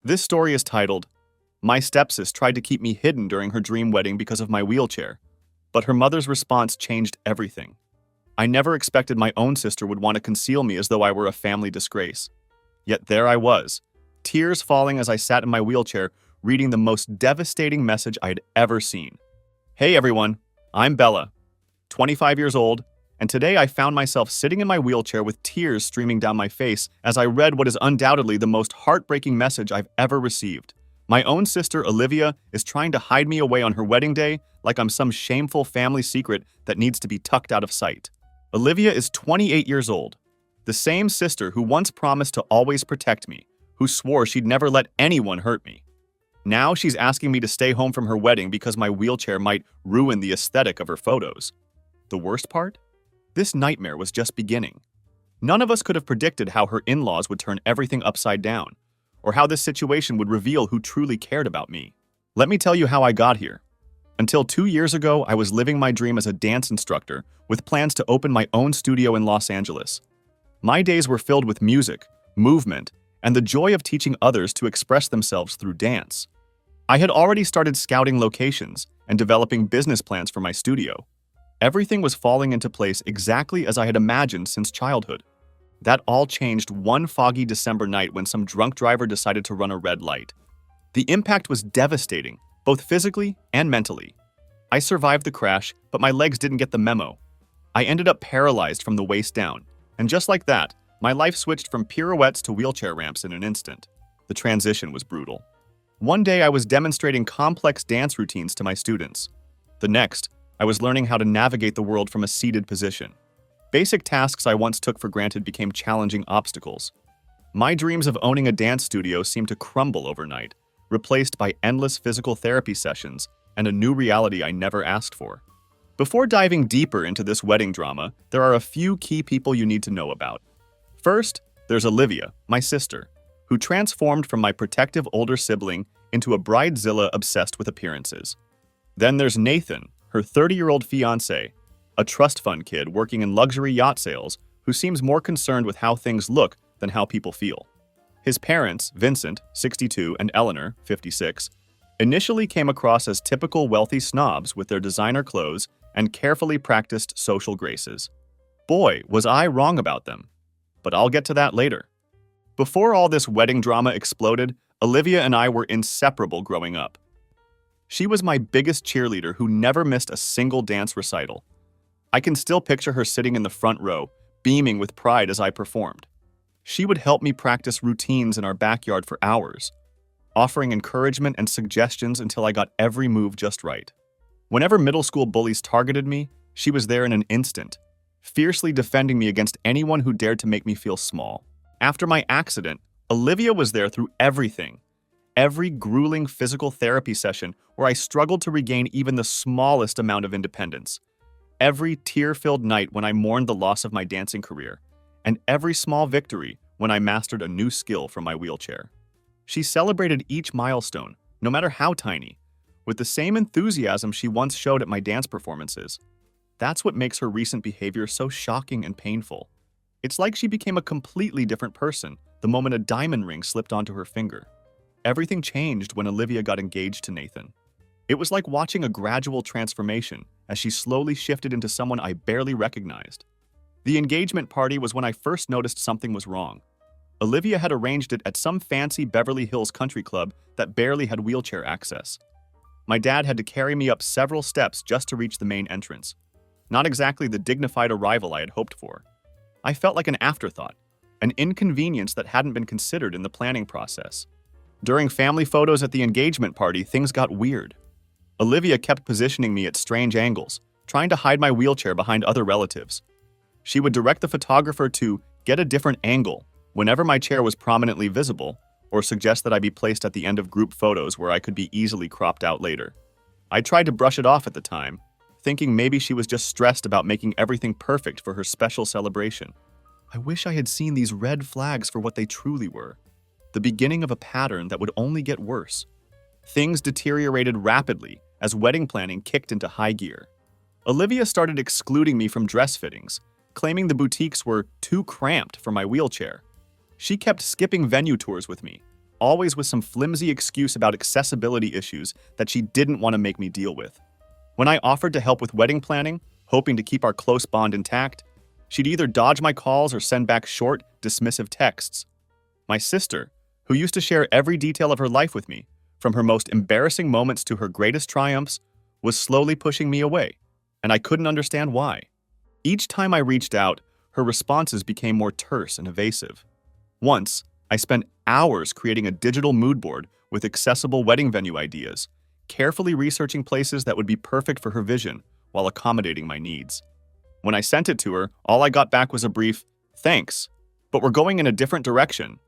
This story is titled, My StepSis Tried to Keep Me Hidden During Her Dream Wedding Because of My Wheelchair, but her mother's response changed everything. I never expected my own sister would want to conceal me as though I were a family disgrace. Yet there I was, tears falling as I sat in my wheelchair, reading the most devastating message I'd ever seen. Hey everyone, I'm Bella, 25 years old, and today I found myself sitting in my wheelchair with tears streaming down my face as I read what is undoubtedly the most heartbreaking message I've ever received. My own sister, Olivia, is trying to hide me away on her wedding day like I'm some shameful family secret that needs to be tucked out of sight. Olivia is 28 years old, the same sister who once promised to always protect me, who swore she'd never let anyone hurt me. Now she's asking me to stay home from her wedding because my wheelchair might ruin the aesthetic of her photos. The worst part? This nightmare was just beginning. None of us could have predicted how her in-laws would turn everything upside down, or how this situation would reveal who truly cared about me. Let me tell you how I got here. Until 2 years ago, I was living my dream as a dance instructor with plans to open my own studio in Los Angeles. My days were filled with music, movement, and the joy of teaching others to express themselves through dance. I had already started scouting locations and developing business plans for my studio. Everything was falling into place exactly as I had imagined since childhood. That all changed one foggy December night when some drunk driver decided to run a red light. The impact was devastating, both physically and mentally. I survived the crash, but my legs didn't get the memo. I ended up paralyzed from the waist down, and just like that, my life switched from pirouettes to wheelchair ramps in an instant. The transition was brutal. One day I was demonstrating complex dance routines to my students. The next, I was learning how to navigate the world from a seated position. Basic tasks I once took for granted became challenging obstacles. My dreams of owning a dance studio seemed to crumble overnight, replaced by endless physical therapy sessions and a new reality I never asked for. Before diving deeper into this wedding drama, there are a few key people you need to know about. First, there's Olivia, my sister, who transformed from my protective older sibling into a bridezilla obsessed with appearances. Then there's Nathan, her 30-year-old fiancé, a trust fund kid working in luxury yacht sales who seems more concerned with how things look than how people feel. His parents, Vincent, 62, and Eleanor, 56, initially came across as typical wealthy snobs with their designer clothes and carefully practiced social graces. Boy, was I wrong about them. But I'll get to that later. Before all this wedding drama exploded, Olivia and I were inseparable growing up. She was my biggest cheerleader who never missed a single dance recital. I can still picture her sitting in the front row, beaming with pride as I performed. She would help me practice routines in our backyard for hours, offering encouragement and suggestions until I got every move just right. Whenever middle school bullies targeted me, she was there in an instant, fiercely defending me against anyone who dared to make me feel small. After my accident, Olivia was there through everything. Every grueling physical therapy session where I struggled to regain even the smallest amount of independence. Every tear-filled night when I mourned the loss of my dancing career, and every small victory when I mastered a new skill from my wheelchair. She celebrated each milestone, no matter how tiny, with the same enthusiasm she once showed at my dance performances. That's what makes her recent behavior so shocking and painful. It's like she became a completely different person the moment a diamond ring slipped onto her finger. Everything changed when Olivia got engaged to Nathan. It was like watching a gradual transformation as she slowly shifted into someone I barely recognized. The engagement party was when I first noticed something was wrong. Olivia had arranged it at some fancy Beverly Hills country club that barely had wheelchair access. My dad had to carry me up several steps just to reach the main entrance. Not exactly the dignified arrival I had hoped for. I felt like an afterthought, an inconvenience that hadn't been considered in the planning process. During family photos at the engagement party, things got weird. Olivia kept positioning me at strange angles, trying to hide my wheelchair behind other relatives. She would direct the photographer to get a different angle whenever my chair was prominently visible, or suggest that I be placed at the end of group photos where I could be easily cropped out later. I tried to brush it off at the time, thinking maybe she was just stressed about making everything perfect for her special celebration. I wish I had seen these red flags for what they truly were, the beginning of a pattern that would only get worse. Things deteriorated rapidly as wedding planning kicked into high gear. Olivia started excluding me from dress fittings, claiming the boutiques were too cramped for my wheelchair. She kept skipping venue tours with me, always with some flimsy excuse about accessibility issues that she didn't want to make me deal with. When I offered to help with wedding planning, hoping to keep our close bond intact, she'd either dodge my calls or send back short, dismissive texts. My sister, who used to share every detail of her life with me, from her most embarrassing moments to her greatest triumphs, was slowly pushing me away, and I couldn't understand why. Each time I reached out, her responses became more terse and evasive. Once, I spent hours creating a digital mood board with accessible wedding venue ideas, carefully researching places that would be perfect for her vision while accommodating my needs. When I sent it to her, all I got back was a brief, "Thanks, but we're going in a different direction."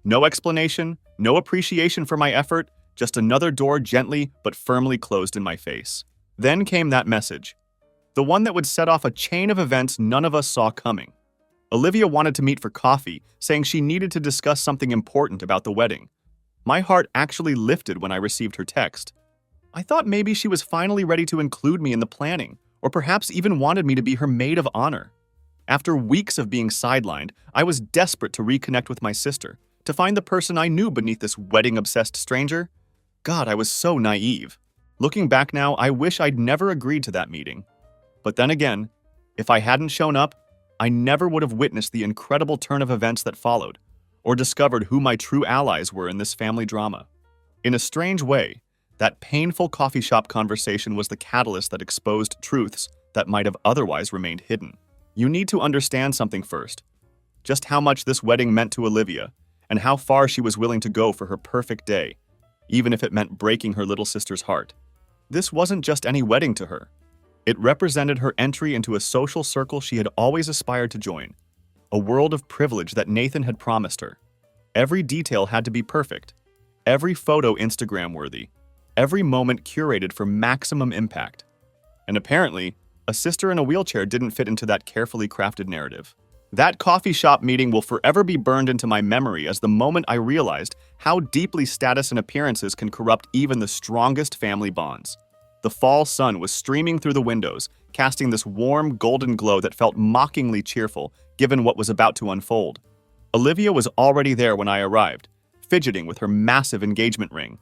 No explanation, no appreciation for my effort, just another door gently but firmly closed in my face. Then came that message, the one that would set off a chain of events none of us saw coming. Olivia wanted to meet for coffee, saying she needed to discuss something important about the wedding. My heart actually lifted when I received her text. I thought maybe she was finally ready to include me in the planning, or perhaps even wanted me to be her maid of honor. After weeks of being sidelined, I was desperate to reconnect with my sister, to find the person I knew beneath this wedding-obsessed stranger. God, I was so naive. Looking back now, I wish I'd never agreed to that meeting. But then again, if I hadn't shown up, I never would have witnessed the incredible turn of events that followed, or discovered who my true allies were in this family drama. In a strange way, that painful coffee shop conversation was the catalyst that exposed truths that might have otherwise remained hidden. You need to understand something first. Just how much this wedding meant to Olivia, and how far she was willing to go for her perfect day, even if it meant breaking her little sister's heart. This wasn't just any wedding to her. It represented her entry into a social circle she had always aspired to join, a world of privilege that Nathan had promised her. Every detail had to be perfect, every photo Instagram-worthy, every moment curated for maximum impact. And apparently, a sister in a wheelchair didn't fit into that carefully crafted narrative. That coffee shop meeting will forever be burned into my memory as the moment I realized how deeply status and appearances can corrupt even the strongest family bonds. The fall sun was streaming through the windows, casting this warm, golden glow that felt mockingly cheerful, given what was about to unfold. Olivia was already there when I arrived, fidgeting with her massive engagement ring,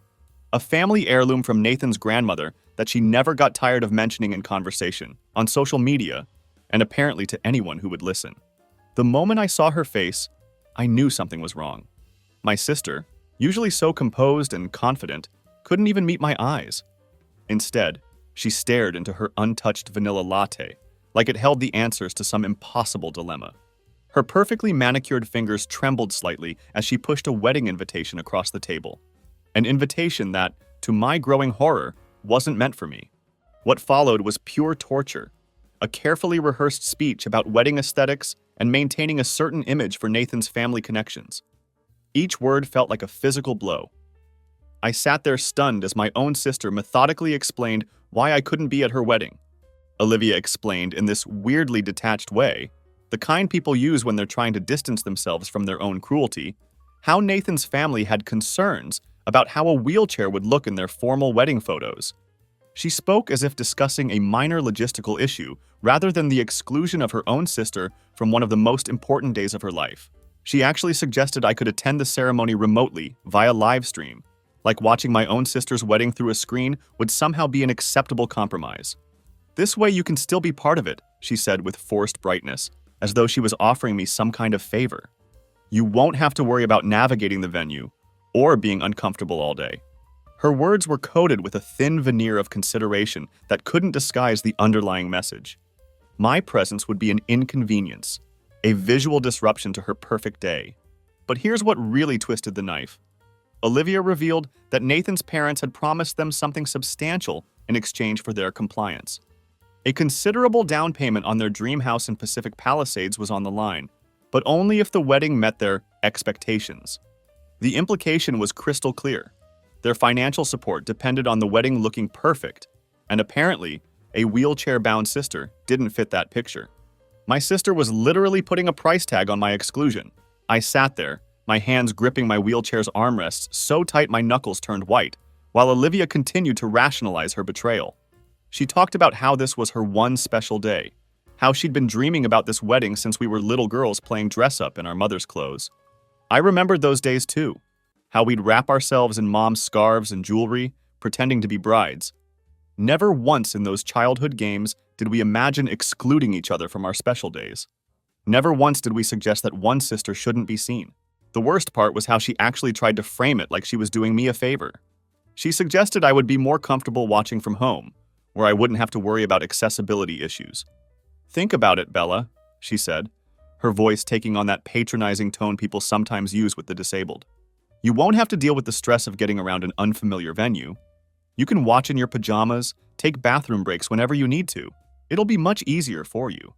a family heirloom from Nathan's grandmother that she never got tired of mentioning in conversation, on social media, and apparently to anyone who would listen. The moment I saw her face, I knew something was wrong. My sister, usually so composed and confident, couldn't even meet my eyes. Instead, she stared into her untouched vanilla latte, like it held the answers to some impossible dilemma. Her perfectly manicured fingers trembled slightly as she pushed a wedding invitation across the table. An invitation that, to my growing horror, wasn't meant for me. What followed was pure torture, a carefully rehearsed speech about wedding aesthetics and maintaining a certain image for Nathan's family connections. Each word felt like a physical blow. I sat there stunned as my own sister methodically explained why I couldn't be at her wedding. Olivia explained in this weirdly detached way, the kind people use when they're trying to distance themselves from their own cruelty, how Nathan's family had concerns about how a wheelchair would look in their formal wedding photos. She spoke as if discussing a minor logistical issue rather than the exclusion of her own sister from one of the most important days of her life. She actually suggested I could attend the ceremony remotely via live stream, like watching my own sister's wedding through a screen would somehow be an acceptable compromise. "This way you can still be part of it," she said with forced brightness, as though she was offering me some kind of favor. "You won't have to worry about navigating the venue or being uncomfortable all day." Her words were coated with a thin veneer of consideration that couldn't disguise the underlying message. My presence would be an inconvenience, a visual disruption to her perfect day. But here's what really twisted the knife. Olivia revealed that Nathan's parents had promised them something substantial in exchange for their compliance. A considerable down payment on their dream house in Pacific Palisades was on the line, but only if the wedding met their expectations. The implication was crystal clear. Their financial support depended on the wedding looking perfect, and apparently, a wheelchair-bound sister didn't fit that picture. My sister was literally putting a price tag on my exclusion. I sat there, my hands gripping my wheelchair's armrests so tight my knuckles turned white, while Olivia continued to rationalize her betrayal. She talked about how this was her one special day, how she'd been dreaming about this wedding since we were little girls playing dress-up in our mother's clothes. I remembered those days too, how we'd wrap ourselves in mom's scarves and jewelry, pretending to be brides. Never once in those childhood games did we imagine excluding each other from our special days. Never once did we suggest that one sister shouldn't be seen. The worst part was how she actually tried to frame it like she was doing me a favor. She suggested I would be more comfortable watching from home, where I wouldn't have to worry about accessibility issues. "Think about it, Bella," she said, her voice taking on that patronizing tone people sometimes use with the disabled. "You won't have to deal with the stress of getting around an unfamiliar venue. You can watch in your pajamas, take bathroom breaks whenever you need to. It'll be much easier for you."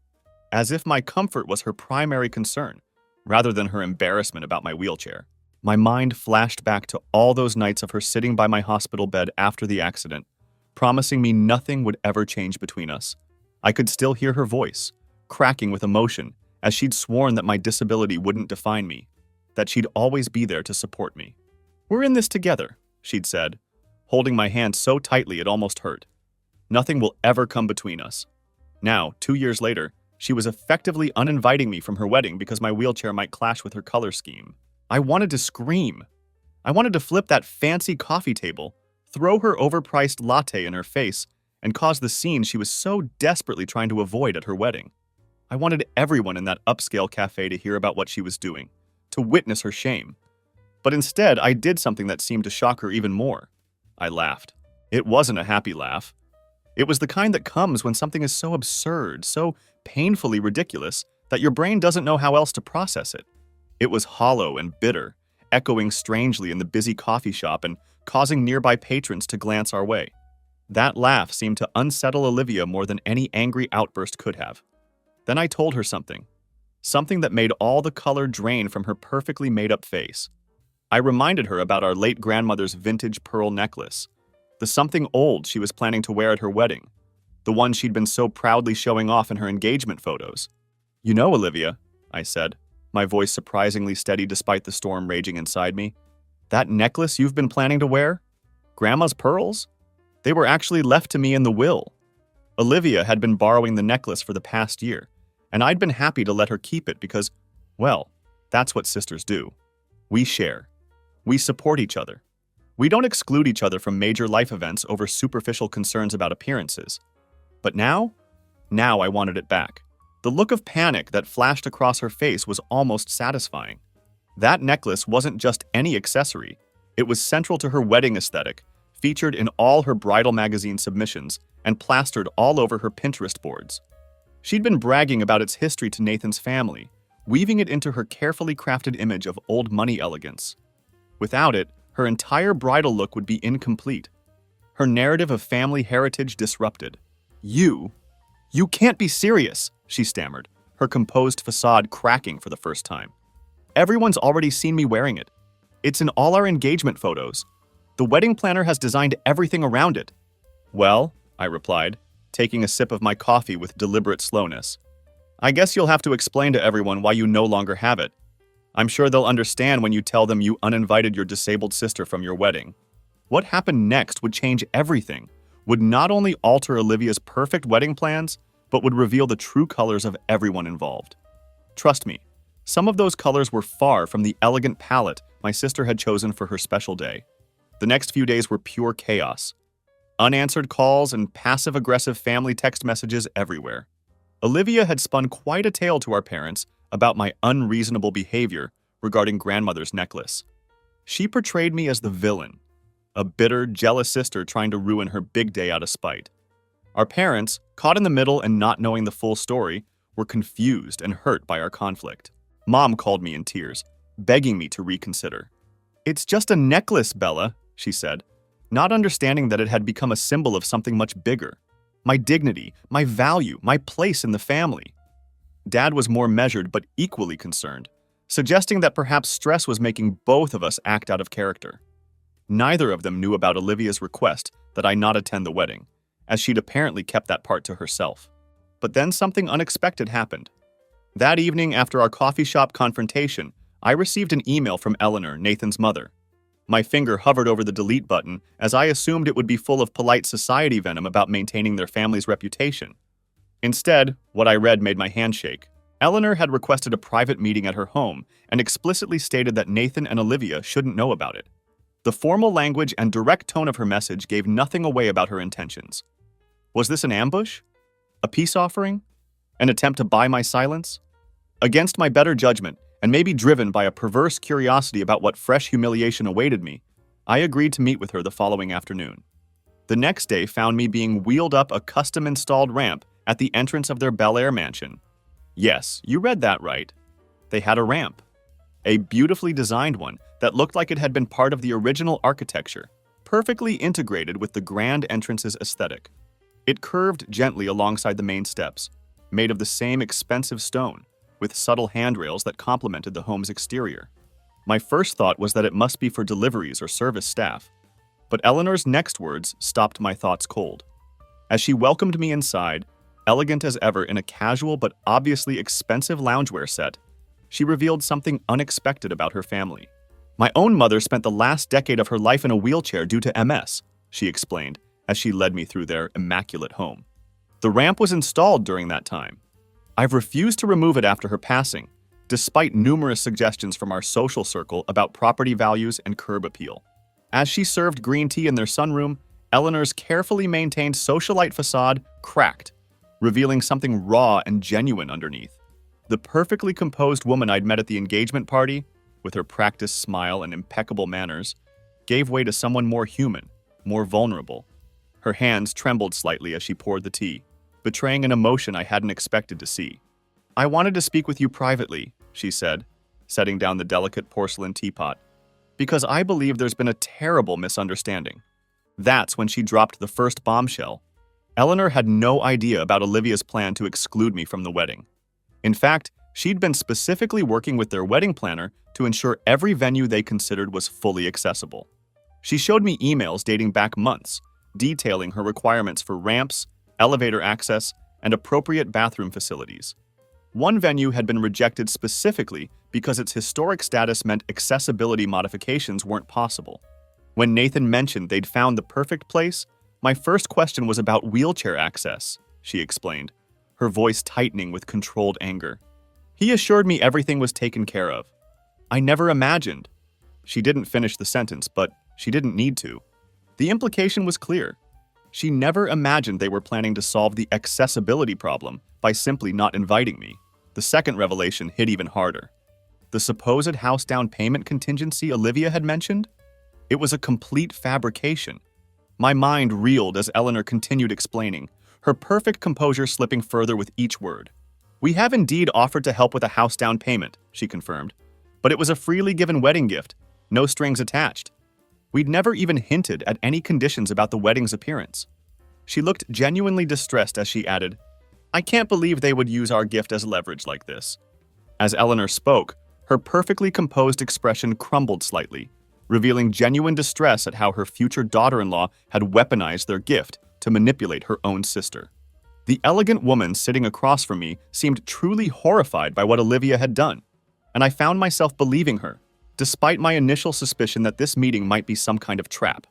As if my comfort was her primary concern, rather than her embarrassment about my wheelchair. My mind flashed back to all those nights of her sitting by my hospital bed after the accident, promising me nothing would ever change between us. I could still hear her voice, cracking with emotion, as she'd sworn that my disability wouldn't define me, that she'd always be there to support me. "We're in this together," she'd said, holding my hand so tightly it almost hurt. "Nothing will ever come between us." Now, 2 years later, she was effectively uninviting me from her wedding because my wheelchair might clash with her color scheme. I wanted to scream. I wanted to flip that fancy coffee table, throw her overpriced latte in her face, and cause the scene she was so desperately trying to avoid at her wedding. I wanted everyone in that upscale cafe to hear about what she was doing, to witness her shame. But instead, I did something that seemed to shock her even more. I laughed. It wasn't a happy laugh. It was the kind that comes when something is so absurd, so painfully ridiculous, that your brain doesn't know how else to process it. It was hollow and bitter, echoing strangely in the busy coffee shop and causing nearby patrons to glance our way. That laugh seemed to unsettle Olivia more than any angry outburst could have. Then I told her something that made all the color drain from her perfectly made-up face. I reminded her about our late grandmother's vintage pearl necklace, the something old she was planning to wear at her wedding, the one she'd been so proudly showing off in her engagement photos. "You know, Olivia," I said, my voice surprisingly steady despite the storm raging inside me, "that necklace you've been planning to wear? Grandma's pearls? They were actually left to me in the will." Olivia had been borrowing the necklace for the past year, and I'd been happy to let her keep it because, well, that's what sisters do. We share. We support each other. We don't exclude each other from major life events over superficial concerns about appearances. But now I wanted it back. The look of panic that flashed across her face was almost satisfying. That necklace wasn't just any accessory. It was central to her wedding aesthetic, featured in all her bridal magazine submissions, and plastered all over her Pinterest boards. She'd been bragging about its history to Nathan's family, weaving it into her carefully crafted image of old money elegance. Without it, her entire bridal look would be incomplete. Her narrative of family heritage disrupted. You can't be serious," she stammered, her composed facade cracking for the first time. "Everyone's already seen me wearing it. It's in all our engagement photos. The wedding planner has designed everything around it." "Well," I replied, taking a sip of my coffee with deliberate slowness, "I guess you'll have to explain to everyone why you no longer have it. I'm sure they'll understand when you tell them you uninvited your disabled sister from your wedding. What happened next would change everything, would not only alter Olivia's perfect wedding plans, but would reveal the true colors of everyone involved. Trust me, some of those colors were far from the elegant palette my sister had chosen for her special day. The next few days were pure chaos. Unanswered calls and passive-aggressive family text messages everywhere. Olivia had spun quite a tale to our parents about my unreasonable behavior regarding grandmother's necklace. She portrayed me as the villain, a bitter, jealous sister trying to ruin her big day out of spite. Our parents, caught in the middle and not knowing the full story, were confused and hurt by our conflict. Mom called me in tears, begging me to reconsider. "It's just a necklace, Bella," she said, not understanding that it had become a symbol of something much bigger. My dignity, my value, my place in the family. Dad was more measured but equally concerned, suggesting that perhaps stress was making both of us act out of character. Neither of them knew about Olivia's request that I not attend the wedding, as she'd apparently kept that part to herself. But then something unexpected happened. That evening after our coffee shop confrontation, I received an email from Eleanor, Nathan's mother. My finger hovered over the delete button as I assumed it would be full of polite society venom about maintaining their family's reputation. Instead, what I read made my hand shake. Eleanor had requested a private meeting at her home and explicitly stated that Nathan and Olivia shouldn't know about it. The formal language and direct tone of her message gave nothing away about her intentions. Was this an ambush? A peace offering? An attempt to buy my silence? Against my better judgment, and maybe driven by a perverse curiosity about what fresh humiliation awaited me, I agreed to meet with her the following afternoon. The next day found me being wheeled up a custom-installed ramp at the entrance of their Bel Air mansion. Yes, you read that right. They had a ramp. A beautifully designed one that looked like it had been part of the original architecture, perfectly integrated with the grand entrance's aesthetic. It curved gently alongside the main steps, made of the same expensive stone, with subtle handrails that complemented the home's exterior. My first thought was that it must be for deliveries or service staff, but Eleanor's next words stopped my thoughts cold. As she welcomed me inside, elegant as ever in a casual but obviously expensive loungewear set, she revealed something unexpected about her family. My own mother spent the last decade of her life in a wheelchair due to MS, she explained as she led me through their immaculate home. The ramp was installed during that time. I've refused to remove it after her passing, despite numerous suggestions from our social circle about property values and curb appeal. As she served green tea in their sunroom, Eleanor's carefully maintained socialite facade cracked, revealing something raw and genuine underneath. The perfectly composed woman I'd met at the engagement party, with her practiced smile and impeccable manners, gave way to someone more human, more vulnerable. Her hands trembled slightly as she poured the tea, betraying an emotion I hadn't expected to see. "I wanted to speak with you privately," she said, setting down the delicate porcelain teapot, "because I believe there's been a terrible misunderstanding." That's when she dropped the first bombshell. Eleanor had no idea about Olivia's plan to exclude me from the wedding. In fact, she'd been specifically working with their wedding planner to ensure every venue they considered was fully accessible. She showed me emails dating back months, detailing her requirements for ramps, elevator access, and appropriate bathroom facilities. One venue had been rejected specifically because its historic status meant accessibility modifications weren't possible. When Nathan mentioned they'd found the perfect place, my first question was about wheelchair access, she explained, her voice tightening with controlled anger. He assured me everything was taken care of. I never imagined. She didn't finish the sentence, but she didn't need to. The implication was clear. She never imagined they were planning to solve the accessibility problem by simply not inviting me. The second revelation hit even harder. The supposed house down payment contingency Olivia had mentioned? It was a complete fabrication. My mind reeled as Eleanor continued explaining, her perfect composure slipping further with each word. "We have indeed offered to help with a house down payment," she confirmed, "but it was a freely given wedding gift, no strings attached. We'd never even hinted at any conditions about the wedding's appearance." She looked genuinely distressed as she added, "I can't believe they would use our gift as leverage like this." As Eleanor spoke, her perfectly composed expression crumbled slightly, revealing genuine distress at how her future daughter-in-law had weaponized their gift to manipulate her own sister. The elegant woman sitting across from me seemed truly horrified by what Olivia had done, and I found myself believing her, despite my initial suspicion that this meeting might be some kind of trap.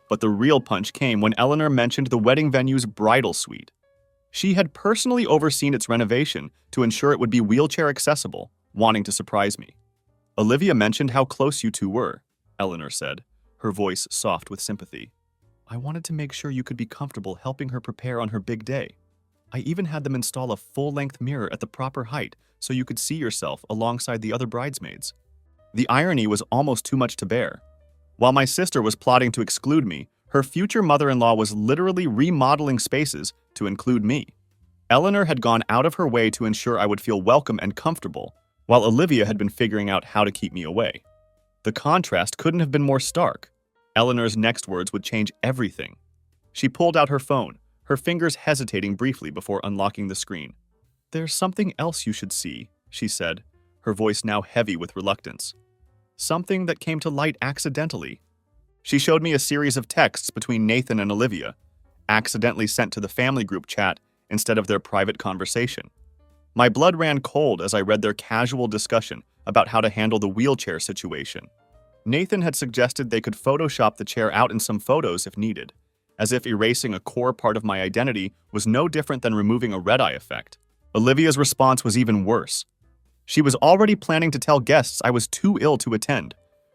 But the real punch came when Eleanor mentioned the wedding venue's bridal suite. She had personally overseen its renovation to ensure it would be wheelchair accessible, wanting to surprise me. "Olivia mentioned how close you two were," Eleanor said, her voice soft with sympathy. "I wanted to make sure you could be comfortable helping her prepare on her big day. I even had them install a full-length mirror at the proper height so you could see yourself alongside the other bridesmaids." The irony was almost too much to bear. While my sister was plotting to exclude me, her future mother-in-law was literally remodeling spaces to include me. Eleanor had gone out of her way to ensure I would feel welcome and comfortable, while Olivia had been figuring out how to keep me away. The contrast couldn't have been more stark. Eleanor's next words would change everything. She pulled out her phone, her fingers hesitating briefly before unlocking the screen. "There's something else you should see," she said, her voice now heavy with reluctance. "Something that came to light accidentally." She showed me a series of texts between Nathan and Olivia, accidentally sent to the family group chat instead of their private conversation. My blood ran cold as I read their casual discussion about how to handle the wheelchair situation. Nathan had suggested they could Photoshop the chair out in some photos if needed, as if erasing a core part of my identity was no different than removing a red-eye effect. Olivia's response was even worse. She was already planning to tell guests I was too ill to attend,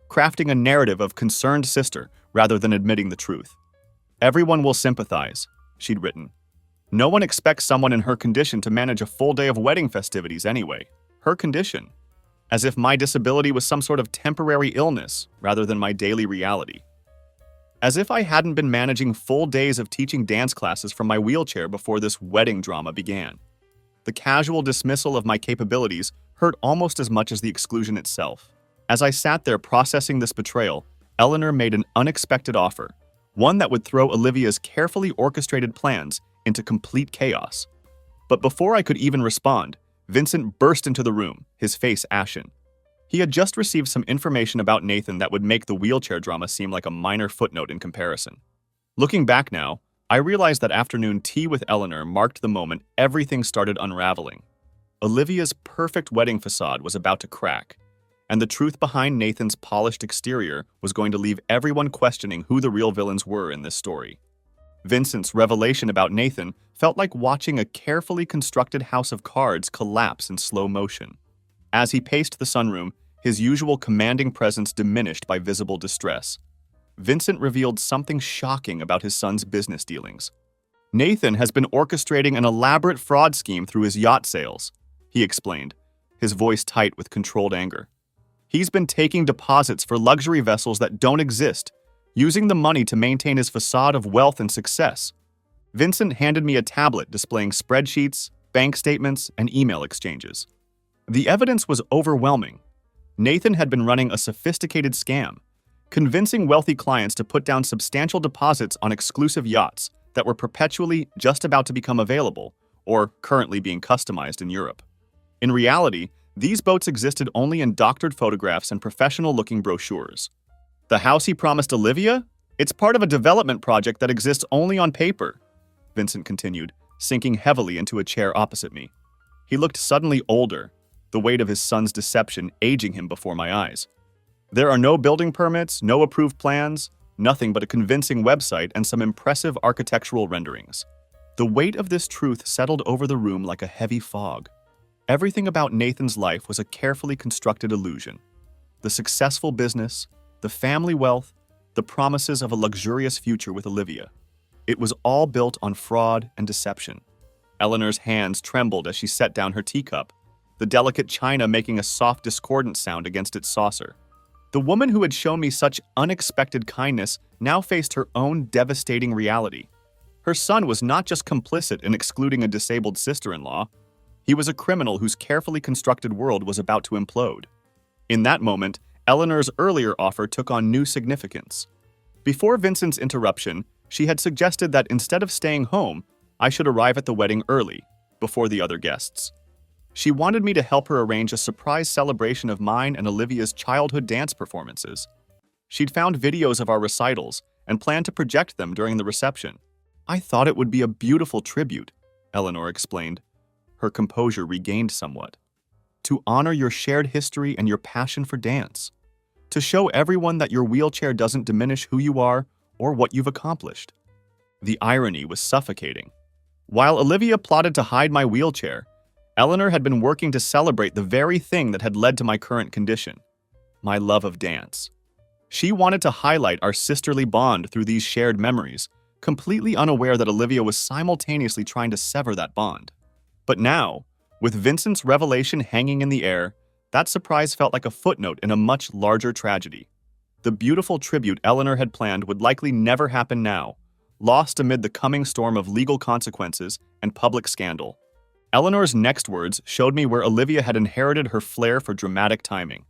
crafting a narrative of concerned sister rather than admitting the truth. "Everyone will sympathize," she'd written. "No one expects someone in her condition to manage a full day of wedding festivities anyway. Her condition. As if my disability was some sort of temporary illness rather than my daily reality. As if I hadn't been managing full days of teaching dance classes from my wheelchair before this wedding drama began. The casual dismissal of my capabilities hurt almost as much as the exclusion itself. As I sat there processing this betrayal, Eleanor made an unexpected offer, one that would throw Olivia's carefully orchestrated plans into complete chaos. But before I could even respond, Vincent burst into the room, his face ashen. He had just received some information about Nathan that would make the wheelchair drama seem like a minor footnote in comparison. Looking back now, I realized that afternoon tea with Eleanor marked the moment everything started unraveling. Olivia's perfect wedding facade was about to crack, and the truth behind Nathan's polished exterior was going to leave everyone questioning who the real villains were in this story. Vincent's revelation about Nathan felt like watching a carefully constructed house of cards collapse in slow motion. As he paced the sunroom, his usual commanding presence diminished by visible distress. Vincent revealed something shocking about his son's business dealings. "Nathan has been orchestrating an elaborate fraud scheme through his yacht sales," he explained, his voice tight with controlled anger. "He's been taking deposits for luxury vessels that don't exist, using the money to maintain his facade of wealth and success." Vincent handed me a tablet displaying spreadsheets, bank statements, and email exchanges. The evidence was overwhelming. Nathan had been running a sophisticated scam, convincing wealthy clients to put down substantial deposits on exclusive yachts that were perpetually just about to become available or currently being customized in Europe. In reality, these boats existed only in doctored photographs and professional-looking brochures. "The house he promised Olivia? It's part of a development project that exists only on paper," Vincent continued, sinking heavily into a chair opposite me. He looked suddenly older, the weight of his son's deception aging him before my eyes. "There are no building permits, no approved plans, nothing but a convincing website and some impressive architectural renderings." The weight of this truth settled over the room like a heavy fog. Everything about Nathan's life was a carefully constructed illusion. The successful business, the family wealth, the promises of a luxurious future with Olivia. It was all built on fraud and deception. Eleanor's hands trembled as she set down her teacup, the delicate china making a soft discordant sound against its saucer. The woman who had shown me such unexpected kindness now faced her own devastating reality. Her son was not just complicit in excluding a disabled sister-in-law. He was a criminal whose carefully constructed world was about to implode. In that moment, Eleanor's earlier offer took on new significance. Before Vincent's interruption, she had suggested that instead of staying home, I should arrive at the wedding early, before the other guests. She wanted me to help her arrange a surprise celebration of mine and Olivia's childhood dance performances. She'd found videos of our recitals and planned to project them during the reception. "I thought it would be a beautiful tribute," Eleanor explained. Her composure regained somewhat. "To honor your shared history and your passion for dance. To show everyone that your wheelchair doesn't diminish who you are or what you've accomplished." The irony was suffocating. While Olivia plotted to hide my wheelchair, Eleanor had been working to celebrate the very thing that had led to my current condition, my love of dance. She wanted to highlight our sisterly bond through these shared memories, completely unaware that Olivia was simultaneously trying to sever that bond. But now, with Vincent's revelation hanging in the air, that surprise felt like a footnote in a much larger tragedy. The beautiful tribute Eleanor had planned would likely never happen now, lost amid the coming storm of legal consequences and public scandal. Eleanor's next words showed me where Olivia had inherited her flair for dramatic timing.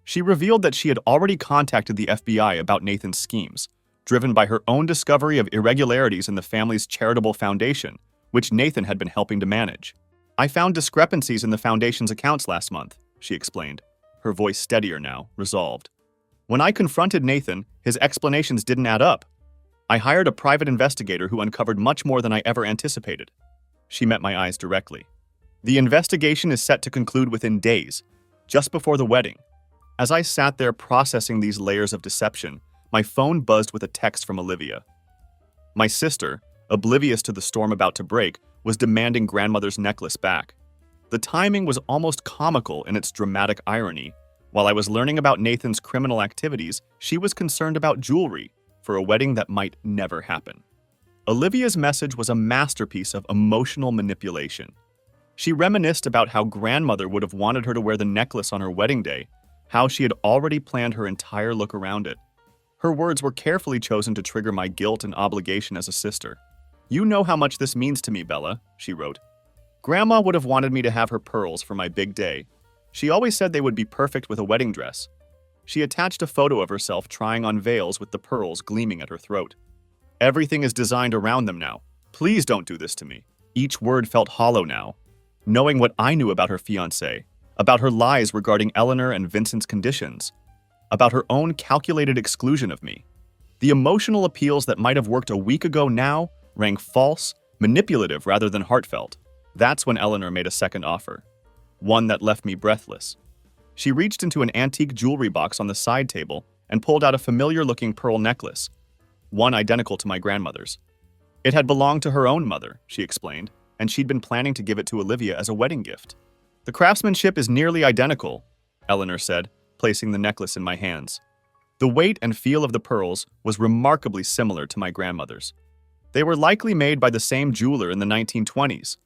She revealed that she had already contacted the FBI about Nathan's schemes, driven by her own discovery of irregularities in the family's charitable foundation, which Nathan had been helping to manage. "I found discrepancies in the foundation's accounts last month," she explained, her voice steadier now, resolved. "When I confronted Nathan, his explanations didn't add up. I hired a private investigator who uncovered much more than I ever anticipated." She met my eyes directly. "The investigation is set to conclude within days, just before the wedding." As I sat there processing these layers of deception, my phone buzzed with a text from Olivia. My sister, oblivious to the storm about to break, was demanding grandmother's necklace back. The timing was almost comical in its dramatic irony. While I was learning about Nathan's criminal activities, she was concerned about jewelry for a wedding that might never happen. Olivia's message was a masterpiece of emotional manipulation. She reminisced about how grandmother would have wanted her to wear the necklace on her wedding day, how she had already planned her entire look around it. Her words were carefully chosen to trigger my guilt and obligation as a sister. "You know how much this means to me, Bella," she wrote. "Grandma would have wanted me to have her pearls for my big day. She always said they would be perfect with a wedding dress." She attached a photo of herself trying on veils with the pearls gleaming at her throat. "Everything is designed around them now. Please don't do this to me." Each word felt hollow now. Knowing what I knew about her fiancé, about her lies regarding Eleanor and Vincent's conditions, about her own calculated exclusion of me, the emotional appeals that might have worked a week ago now rang false, manipulative rather than heartfelt. That's when Eleanor made a second offer, one that left me breathless. She reached into an antique jewelry box on the side table and pulled out a familiar-looking pearl necklace, one identical to my grandmother's. It had belonged to her own mother, she explained, and she'd been planning to give it to Olivia as a wedding gift. "The craftsmanship is nearly identical," Eleanor said, placing the necklace in my hands. The weight and feel of the pearls was remarkably similar to my grandmother's. They were likely made by the same jeweler in the 1920s.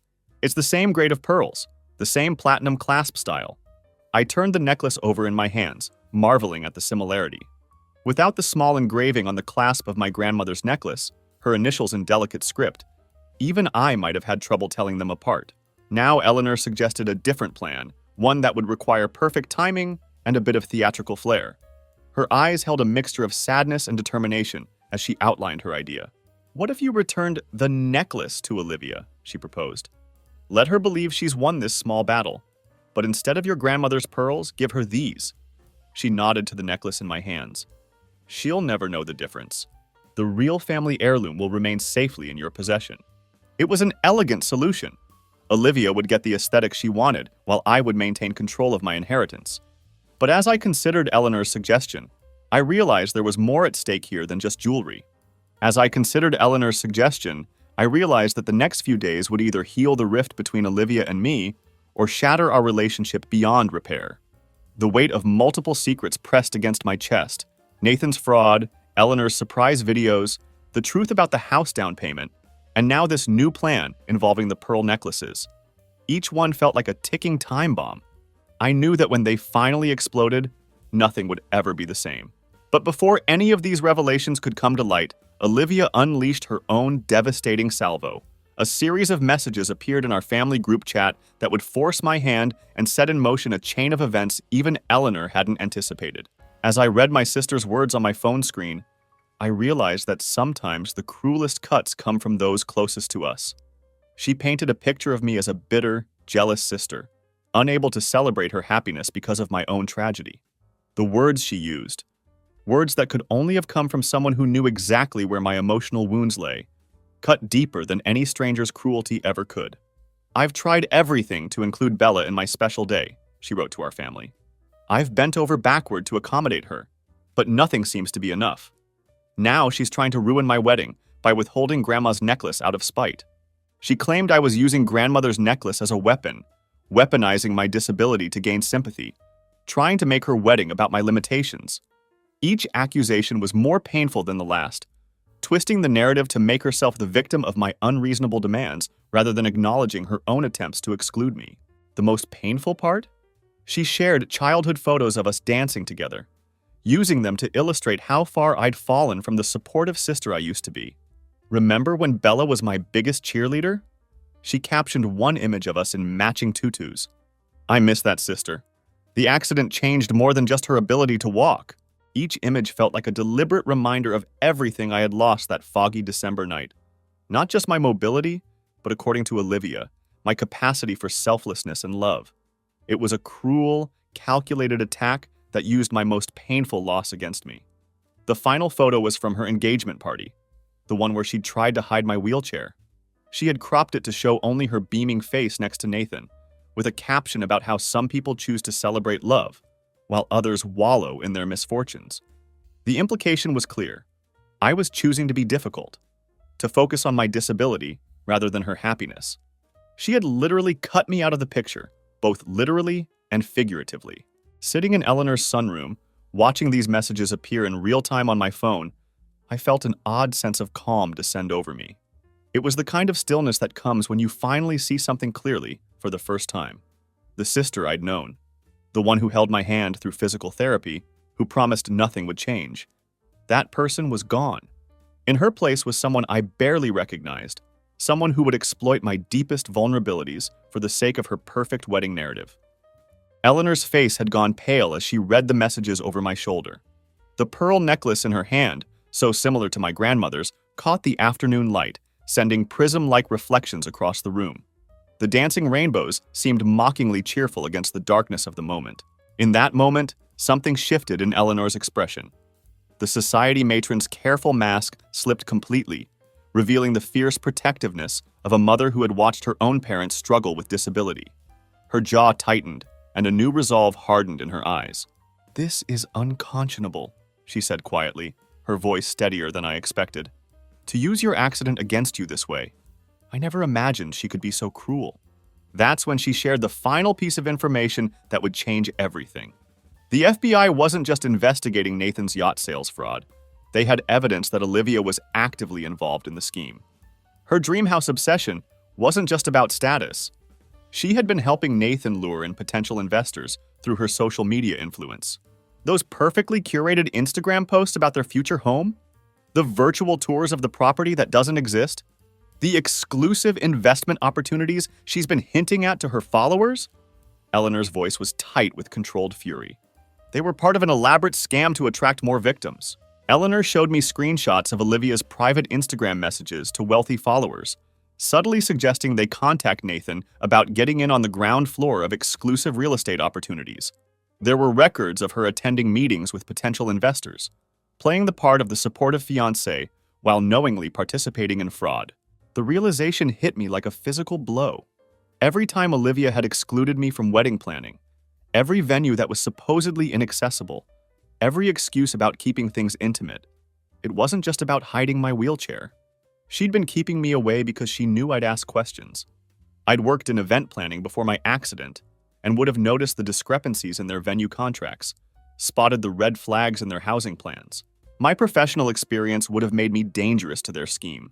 It's the same grade of pearls, the same platinum clasp style. I turned the necklace over in my hands, marveling at the similarity. Without the small engraving on the clasp of my grandmother's necklace, her initials in delicate script, even I might have had trouble telling them apart. Now Eleanor suggested a different plan, one that would require perfect timing and a bit of theatrical flair. Her eyes held a mixture of sadness and determination as she outlined her idea. "What if you returned the necklace to Olivia?" she proposed. "Let her believe she's won this small battle. But instead of your grandmother's pearls, give her these." She nodded to the necklace in my hands. "She'll never know the difference. The real family heirloom will remain safely in your possession." It was an elegant solution. Olivia would get the aesthetic she wanted, while I would maintain control of my inheritance. But as I considered Eleanor's suggestion, I realized there was more at stake here than just jewelry. As I considered Eleanor's suggestion, I realized that the next few days would either heal the rift between Olivia and me, or shatter our relationship beyond repair. The weight of multiple secrets pressed against my chest: Nathan's fraud, Eleanor's surprise videos, the truth about the house down payment, and now this new plan involving the pearl necklaces. Each one felt like a ticking time bomb. I knew that when they finally exploded, nothing would ever be the same. But before any of these revelations could come to light, Olivia unleashed her own devastating salvo. A series of messages appeared in our family group chat that would force my hand and set in motion a chain of events even Eleanor hadn't anticipated. As I read my sister's words on my phone screen, I realized that sometimes the cruelest cuts come from those closest to us. She painted a picture of me as a bitter, jealous sister, unable to celebrate her happiness because of my own tragedy. The words she used, words that could only have come from someone who knew exactly where my emotional wounds lay, cut deeper than any stranger's cruelty ever could. "I've tried everything to include Bella in my special day," she wrote to our family. "I've bent over backward to accommodate her, but nothing seems to be enough. Now she's trying to ruin my wedding by withholding Grandma's necklace out of spite. She claimed I was using Grandmother's necklace as a weapon, weaponizing my disability to gain sympathy, trying to make her wedding about my limitations. Each accusation was more painful than the last, twisting the narrative to make herself the victim of my unreasonable demands rather than acknowledging her own attempts to exclude me. The most painful part? She shared childhood photos of us dancing together, using them to illustrate how far I'd fallen from the supportive sister I used to be. Remember when Bella was my biggest cheerleader? She captioned one image of us in matching tutus. I miss that sister. The accident changed more than just her ability to walk. Each image felt like a deliberate reminder of everything I had lost that foggy December night. Not just my mobility, but according to Olivia, my capacity for selflessness and love. It was a cruel, calculated attack that used my most painful loss against me. The final photo was from her engagement party, the one where she'd tried to hide my wheelchair. She had cropped it to show only her beaming face next to Nathan, with a caption about how some people choose to celebrate love, while others wallow in their misfortunes. The implication was clear. I was choosing to be difficult, to focus on my disability rather than her happiness. She had literally cut me out of the picture, both literally and figuratively. Sitting in Eleanor's sunroom, watching these messages appear in real time on my phone, I felt an odd sense of calm descend over me. It was the kind of stillness that comes when you finally see something clearly for the first time. The sister I'd known, the one who held my hand through physical therapy, who promised nothing would change. That person was gone. In her place was someone I barely recognized, someone who would exploit my deepest vulnerabilities for the sake of her perfect wedding narrative. Eleanor's face had gone pale as she read the messages over my shoulder. The pearl necklace in her hand, so similar to my grandmother's, caught the afternoon light, sending prism-like reflections across the room. The dancing rainbows seemed mockingly cheerful against the darkness of the moment. In that moment, something shifted in Eleanor's expression. The society matron's careful mask slipped completely, revealing the fierce protectiveness of a mother who had watched her own parents struggle with disability. Her jaw tightened, and a new resolve hardened in her eyes. "This is unconscionable," she said quietly, her voice steadier than I expected. "To use your accident against you this way. I never imagined she could be so cruel." That's when she shared the final piece of information that would change everything. The FBI wasn't just investigating Nathan's yacht sales fraud. They had evidence that Olivia was actively involved in the scheme. Her dream house obsession wasn't just about status. She had been helping Nathan lure in potential investors through her social media influence. Those perfectly curated Instagram posts about their future home? The virtual tours of the property that doesn't exist? The exclusive investment opportunities she's been hinting at to her followers? Eleanor's voice was tight with controlled fury. They were part of an elaborate scam to attract more victims. Eleanor showed me screenshots of Olivia's private Instagram messages to wealthy followers, subtly suggesting they contact Nathan about getting in on the ground floor of exclusive real estate opportunities. There were records of her attending meetings with potential investors, playing the part of the supportive fiancé while knowingly participating in fraud. The realization hit me like a physical blow. Every time Olivia had excluded me from wedding planning, every venue that was supposedly inaccessible, every excuse about keeping things intimate, it wasn't just about hiding my wheelchair. She'd been keeping me away because she knew I'd ask questions. I'd worked in event planning before my accident and would have noticed the discrepancies in their venue contracts, spotted the red flags in their housing plans. My professional experience would have made me dangerous to their scheme.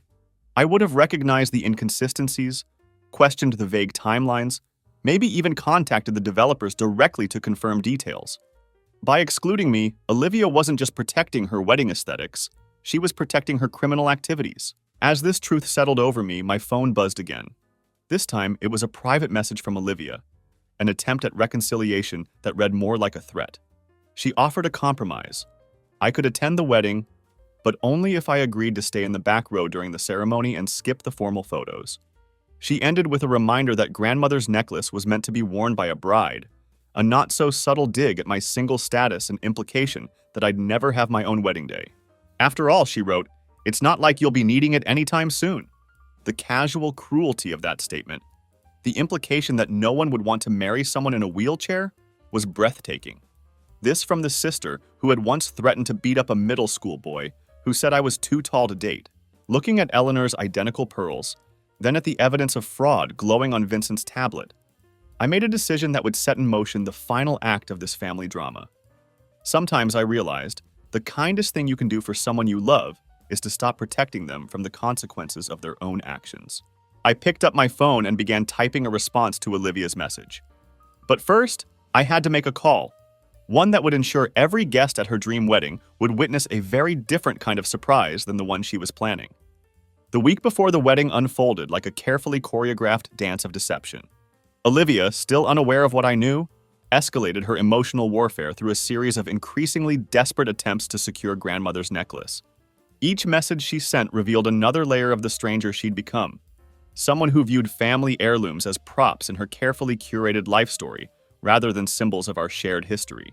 I would have recognized the inconsistencies, questioned the vague timelines, maybe even contacted the developers directly to confirm details. By excluding me, Olivia wasn't just protecting her wedding aesthetics, she was protecting her criminal activities. As this truth settled over me, my phone buzzed again. This time, it was a private message from Olivia, an attempt at reconciliation that read more like a threat. She offered a compromise. I could attend the wedding, but only if I agreed to stay in the back row during the ceremony and skip the formal photos. She ended with a reminder that grandmother's necklace was meant to be worn by a bride, a not-so-subtle dig at my single status and implication that I'd never have my own wedding day. After all, she wrote, "It's not like you'll be needing it anytime soon." The casual cruelty of that statement, the implication that no one would want to marry someone in a wheelchair, was breathtaking. This from the sister who had once threatened to beat up a middle school boy who said I was too tall to date. Looking at Eleanor's identical pearls, then at the evidence of fraud glowing on Vincent's tablet, I made a decision that would set in motion the final act of this family drama. Sometimes I realized the kindest thing you can do for someone you love is to stop protecting them from the consequences of their own actions. I picked up my phone and began typing a response to Olivia's message. But first, I had to make a call, one that would ensure every guest at her dream wedding would witness a very different kind of surprise than the one she was planning. The week before the wedding unfolded like a carefully choreographed dance of deception. Olivia, still unaware of what I knew, escalated her emotional warfare through a series of increasingly desperate attempts to secure grandmother's necklace. Each message she sent revealed another layer of the stranger she'd become, someone who viewed family heirlooms as props in her carefully curated life story, rather than symbols of our shared history.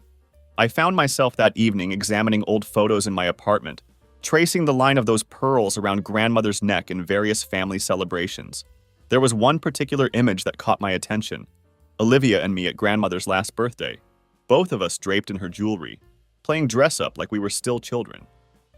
I found myself that evening examining old photos in my apartment, tracing the line of those pearls around grandmother's neck in various family celebrations. There was one particular image that caught my attention, Olivia and me at grandmother's last birthday, both of us draped in her jewelry, playing dress-up like we were still children.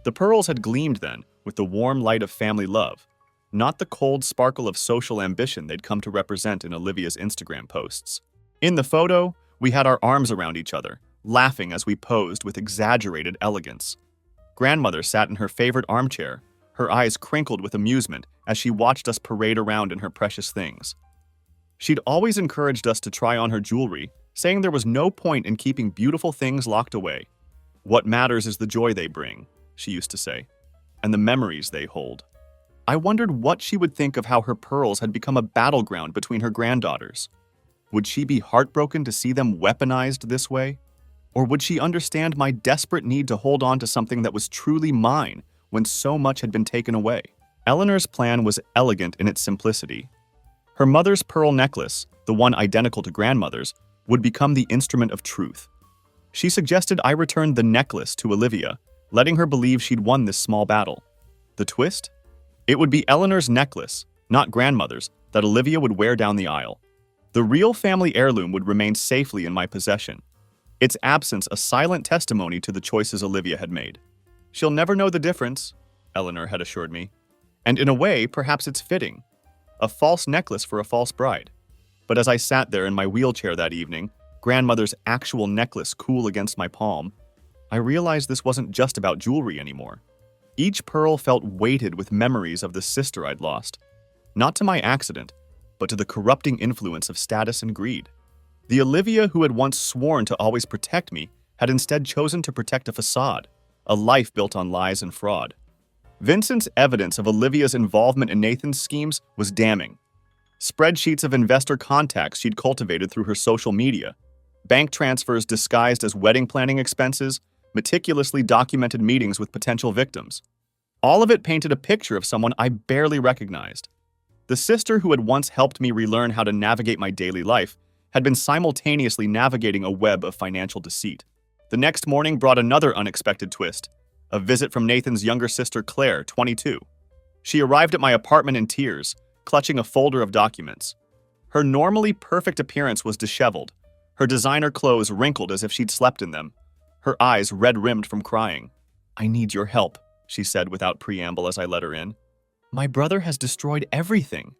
The pearls had gleamed then with the warm light of family love, not the cold sparkle of social ambition they'd come to represent in Olivia's Instagram posts. In the photo, we had our arms around each other, laughing as we posed with exaggerated elegance. Grandmother sat in her favorite armchair, her eyes crinkled with amusement as she watched us parade around in her precious things. She'd always encouraged us to try on her jewelry, saying there was no point in keeping beautiful things locked away. "What matters is the joy they bring," she used to say, "and the memories they hold." I wondered what she would think of how her pearls had become a battleground between her granddaughters. Would she be heartbroken to see them weaponized this way? Or would she understand my desperate need to hold on to something that was truly mine when so much had been taken away? Eleanor's plan was elegant in its simplicity. Her mother's pearl necklace, the one identical to grandmother's, would become the instrument of truth. She suggested I return the necklace to Olivia, letting her believe she'd won this small battle. The twist? It would be Eleanor's necklace, not grandmother's, that Olivia would wear down the aisle. The real family heirloom would remain safely in my possession, its absence a silent testimony to the choices Olivia had made. "She'll never know the difference," Eleanor had assured me. And in a way, perhaps it's fitting. A false necklace for a false bride. But as I sat there in my wheelchair that evening, grandmother's actual necklace cool against my palm, I realized this wasn't just about jewelry anymore. Each pearl felt weighted with memories of the sister I'd lost, not to my accident, but to the corrupting influence of status and greed. The Olivia who had once sworn to always protect me had instead chosen to protect a facade, a life built on lies and fraud. Vincent's evidence of Olivia's involvement in Nathan's schemes was damning. Spreadsheets of investor contacts she'd cultivated through her social media, bank transfers disguised as wedding planning expenses, meticulously documented meetings with potential victims. All of it painted a picture of someone I barely recognized. The sister who had once helped me relearn how to navigate my daily life had been simultaneously navigating a web of financial deceit. The next morning brought another unexpected twist, a visit from Nathan's younger sister Claire, 22. She arrived at my apartment in tears, clutching a folder of documents. Her normally perfect appearance was disheveled, her designer clothes wrinkled as if she'd slept in them, her eyes red-rimmed from crying. "I need your help," she said without preamble as I let her in. "My brother has destroyed everything."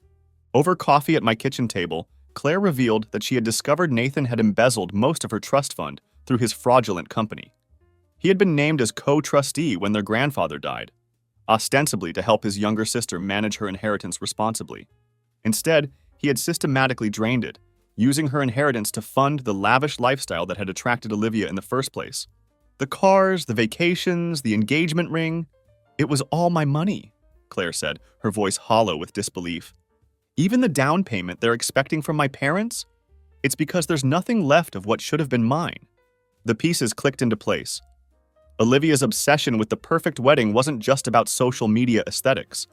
Over coffee at my kitchen table, Claire revealed that she had discovered Nathan had embezzled most of her trust fund through his fraudulent company. He had been named as co-trustee when their grandfather died, ostensibly to help his younger sister manage her inheritance responsibly. Instead, he had systematically drained it, using her inheritance to fund the lavish lifestyle that had attracted Olivia in the first place. The cars, the vacations, the engagement ring, it was all my money, Claire said, her voice hollow with disbelief. Even the down payment they're expecting from my parents? It's because there's nothing left of what should have been mine. The pieces clicked into place. Olivia's obsession with the perfect wedding wasn't just about social media aesthetics.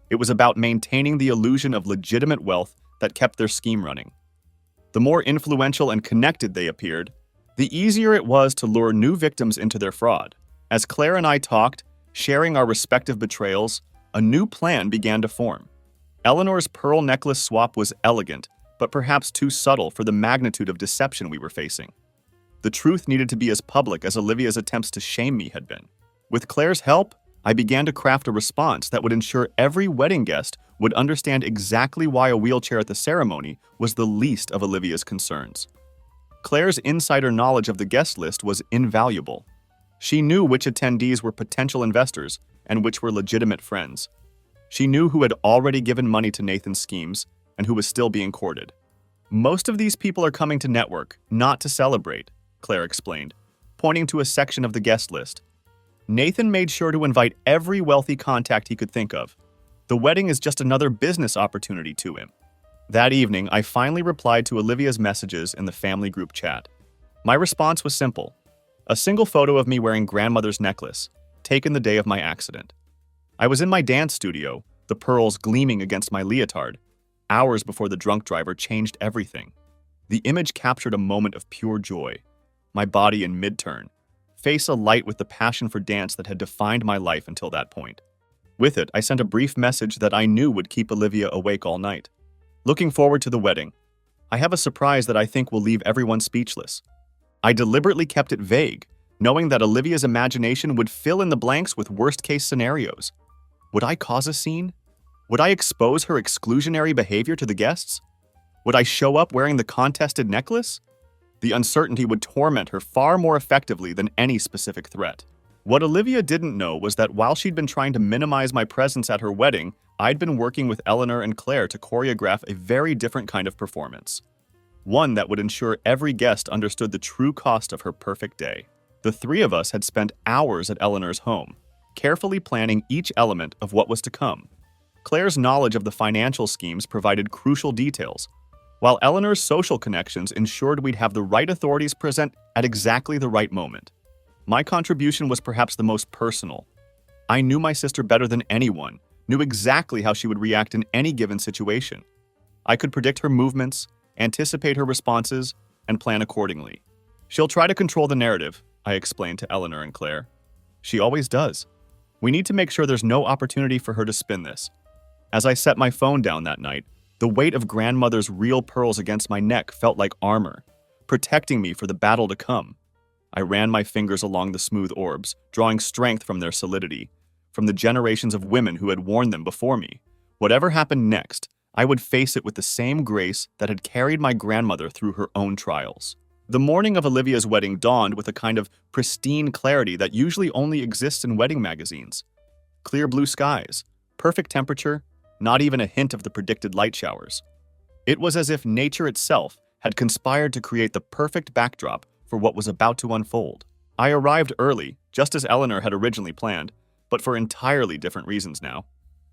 It was about maintaining the illusion of legitimate wealth that kept their scheme running. The more influential and connected they appeared, the easier it was to lure new victims into their fraud. As Claire and I talked, sharing our respective betrayals, a new plan began to form. Eleanor's pearl necklace swap was elegant, but perhaps too subtle for the magnitude of deception we were facing. The truth needed to be as public as Olivia's attempts to shame me had been. With Claire's help, I began to craft a response that would ensure every wedding guest would understand exactly why a wheelchair at the ceremony was the least of Olivia's concerns. Claire's insider knowledge of the guest list was invaluable. She knew which attendees were potential investors and which were legitimate friends. She knew who had already given money to Nathan's schemes and who was still being courted. "Most of these people are coming to network, not to celebrate," Claire explained, pointing to a section of the guest list. "Nathan made sure to invite every wealthy contact he could think of. The wedding is just another business opportunity to him." That evening, I finally replied to Olivia's messages in the family group chat. My response was simple. A single photo of me wearing grandmother's necklace, taken the day of my accident. I was in my dance studio, the pearls gleaming against my leotard, hours before the drunk driver changed everything. The image captured a moment of pure joy, my body in mid-turn, face alight with the passion for dance that had defined my life until that point. With it, I sent a brief message that I knew would keep Olivia awake all night. "Looking forward to the wedding. I have a surprise that I think will leave everyone speechless." I deliberately kept it vague, knowing that Olivia's imagination would fill in the blanks with worst-case scenarios. Would I cause a scene? Would I expose her exclusionary behavior to the guests? Would I show up wearing the contested necklace? The uncertainty would torment her far more effectively than any specific threat. What Olivia didn't know was that while she'd been trying to minimize my presence at her wedding, I'd been working with Eleanor and Claire to choreograph a very different kind of performance. One that would ensure every guest understood the true cost of her perfect day. The three of us had spent hours at Eleanor's home, carefully planning each element of what was to come. Claire's knowledge of the financial schemes provided crucial details, while Eleanor's social connections ensured we'd have the right authorities present at exactly the right moment. My contribution was perhaps the most personal. I knew my sister better than anyone, knew exactly how she would react in any given situation. I could predict her movements, anticipate her responses, and plan accordingly. She'll try to control the narrative, I explained to Eleanor and Claire. She always does. We need to make sure there's no opportunity for her to spin this. As I set my phone down that night, the weight of grandmother's real pearls against my neck felt like armor, protecting me for the battle to come. I ran my fingers along the smooth orbs, drawing strength from their solidity, from the generations of women who had worn them before me. Whatever happened next, I would face it with the same grace that had carried my grandmother through her own trials. The morning of Olivia's wedding dawned with a kind of pristine clarity that usually only exists in wedding magazines. Clear blue skies, perfect temperature, not even a hint of the predicted light showers. It was as if nature itself had conspired to create the perfect backdrop for what was about to unfold. I arrived early, just as Eleanor had originally planned, but for entirely different reasons now.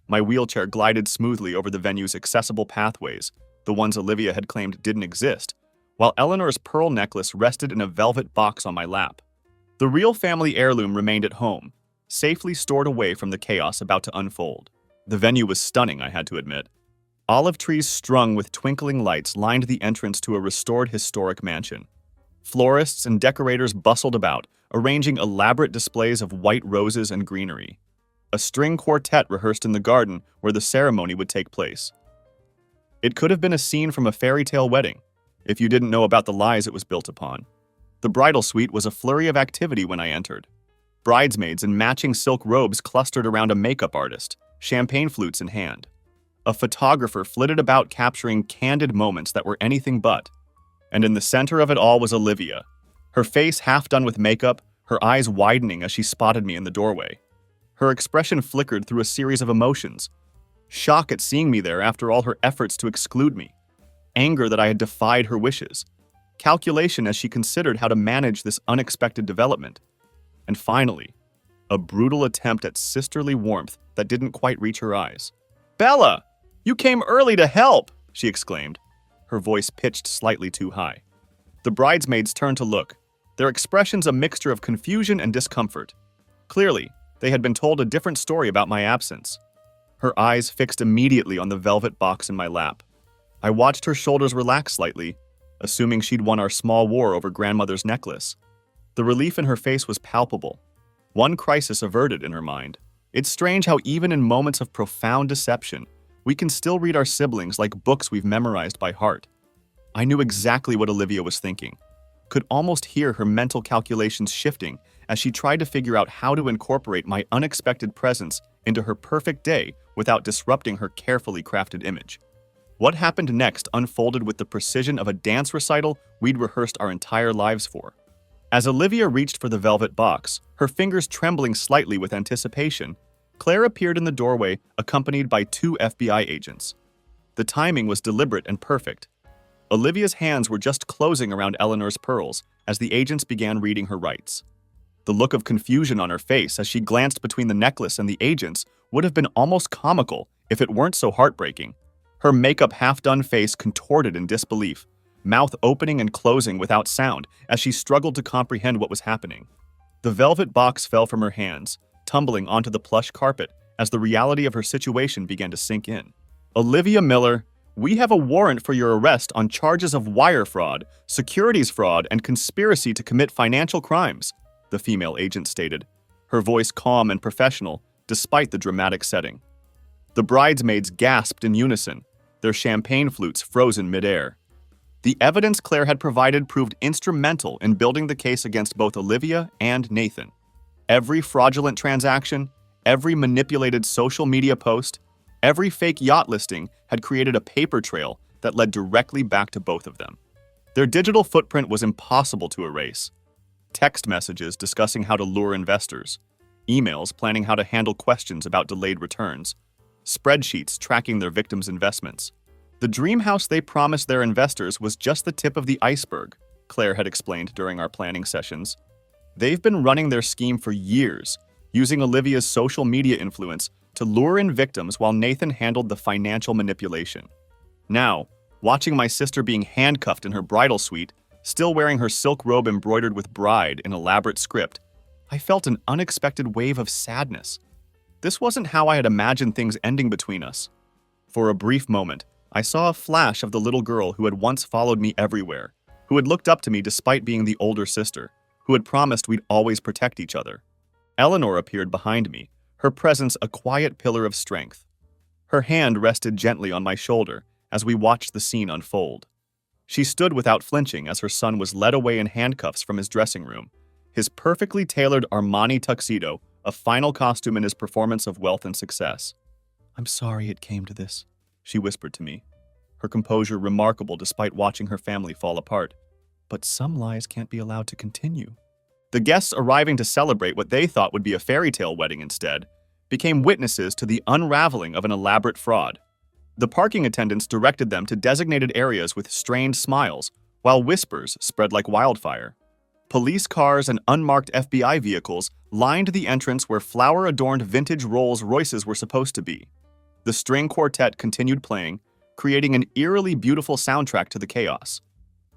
My wheelchair glided smoothly over the venue's accessible pathways, the ones Olivia had claimed didn't exist, while Eleanor's pearl necklace rested in a velvet box on my lap. The real family heirloom remained at home, safely stored away from the chaos about to unfold. The venue was stunning, I had to admit. Olive trees strung with twinkling lights lined the entrance to a restored historic mansion. Florists and decorators bustled about, arranging elaborate displays of white roses and greenery. A string quartet rehearsed in the garden where the ceremony would take place. It could have been a scene from a fairy tale wedding, if you didn't know about the lies it was built upon. The bridal suite was a flurry of activity when I entered. Bridesmaids in matching silk robes clustered around a makeup artist, champagne flutes in hand. A photographer flitted about capturing candid moments that were anything but. And in the center of it all was Olivia, her face half done with makeup, her eyes widening as she spotted me in the doorway. Her expression flickered through a series of emotions. Shock at seeing me there after all her efforts to exclude me. Anger that I had defied her wishes. Calculation as she considered how to manage this unexpected development. And finally, a brutal attempt at sisterly warmth that didn't quite reach her eyes. "Bella, you came early to help!" she exclaimed, her voice pitched slightly too high. The bridesmaids turned to look, their expressions a mixture of confusion and discomfort. Clearly, they had been told a different story about my absence. Her eyes fixed immediately on the velvet box in my lap. I watched her shoulders relax slightly, assuming she'd won our small war over grandmother's necklace. The relief in her face was palpable. One crisis averted in her mind. It's strange how even in moments of profound deception, we can still read our siblings like books we've memorized by heart. I knew exactly what Olivia was thinking, could almost hear her mental calculations shifting as she tried to figure out how to incorporate my unexpected presence into her perfect day without disrupting her carefully crafted image. What happened next unfolded with the precision of a dance recital we'd rehearsed our entire lives for. As Olivia reached for the velvet box, her fingers trembling slightly with anticipation, Claire appeared in the doorway accompanied by 2 FBI agents. The timing was deliberate and perfect. Olivia's hands were just closing around Eleanor's pearls as the agents began reading her rights. The look of confusion on her face as she glanced between the necklace and the agents would have been almost comical if it weren't so heartbreaking. Her makeup half-done face contorted in disbelief, mouth opening and closing without sound as she struggled to comprehend what was happening. The velvet box fell from her hands, tumbling onto the plush carpet as the reality of her situation began to sink in. "Olivia Miller, we have a warrant for your arrest on charges of wire fraud, securities fraud, and conspiracy to commit financial crimes," the female agent stated, her voice calm and professional despite the dramatic setting. The bridesmaids gasped in unison, their champagne flutes frozen midair. The evidence Claire had provided proved instrumental in building the case against both Olivia and Nathan. Every fraudulent transaction, every manipulated social media post, Every fake yacht listing had created a paper trail that led directly back to both of them. Their digital footprint was impossible to erase. Text messages discussing how to lure investors, emails planning how to handle questions about delayed returns, spreadsheets tracking their victims' investments. The dream house they promised their investors was just the tip of the iceberg, Claire had explained during our planning sessions. They've been running their scheme for years, using Olivia's social media influence to lure in victims while Nathan handled the financial manipulation. Now, watching my sister being handcuffed in her bridal suite, still wearing her silk robe embroidered with bride in elaborate script, I felt an unexpected wave of sadness. This wasn't how I had imagined things ending between us. For a brief moment, I saw a flash of the little girl who had once followed me everywhere, who had looked up to me despite being the older sister, who had promised we'd always protect each other. Eleanor appeared behind me, her presence a quiet pillar of strength. Her hand rested gently on my shoulder as we watched the scene unfold. She stood without flinching as her son was led away in handcuffs from his dressing room, his perfectly tailored Armani tuxedo a final costume in his performance of wealth and success. "I'm sorry it came to this," she whispered to me, her composure remarkable despite watching her family fall apart. "But some lies can't be allowed to continue." The guests arriving to celebrate what they thought would be a fairy tale wedding instead became witnesses to the unraveling of an elaborate fraud. The parking attendants directed them to designated areas with strained smiles, while whispers spread like wildfire. Police cars and unmarked FBI vehicles lined the entrance where flower-adorned vintage Rolls-Royces were supposed to be. The string quartet continued playing, creating an eerily beautiful soundtrack to the chaos.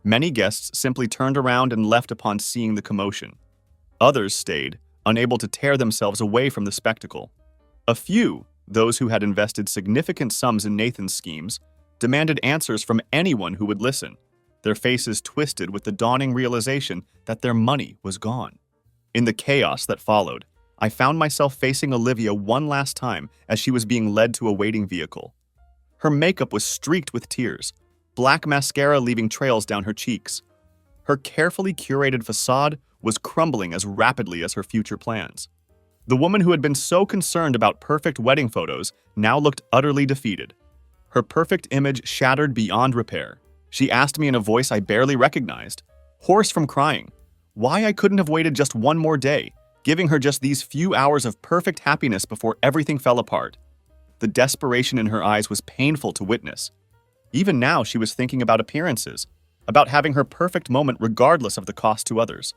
Many guests simply turned around and left upon seeing the commotion. Others stayed, unable to tear themselves away from the spectacle. A few, those who had invested significant sums in Nathan's schemes, demanded answers from anyone who would listen, their faces twisted with the dawning realization that their money was gone. In the chaos that followed, I found myself facing Olivia one last time as she was being led to a waiting vehicle. Her makeup was streaked with tears, black mascara leaving trails down her cheeks. Her carefully curated facade was crumbling as rapidly as her future plans. The woman who had been so concerned about perfect wedding photos now looked utterly defeated. Her perfect image shattered beyond repair. She asked me in a voice I barely recognized, hoarse from crying, why I couldn't have waited just one more day, giving her just these few hours of perfect happiness before everything fell apart. The desperation in her eyes was painful to witness. Even now, she was thinking about appearances, about having her perfect moment regardless of the cost to others.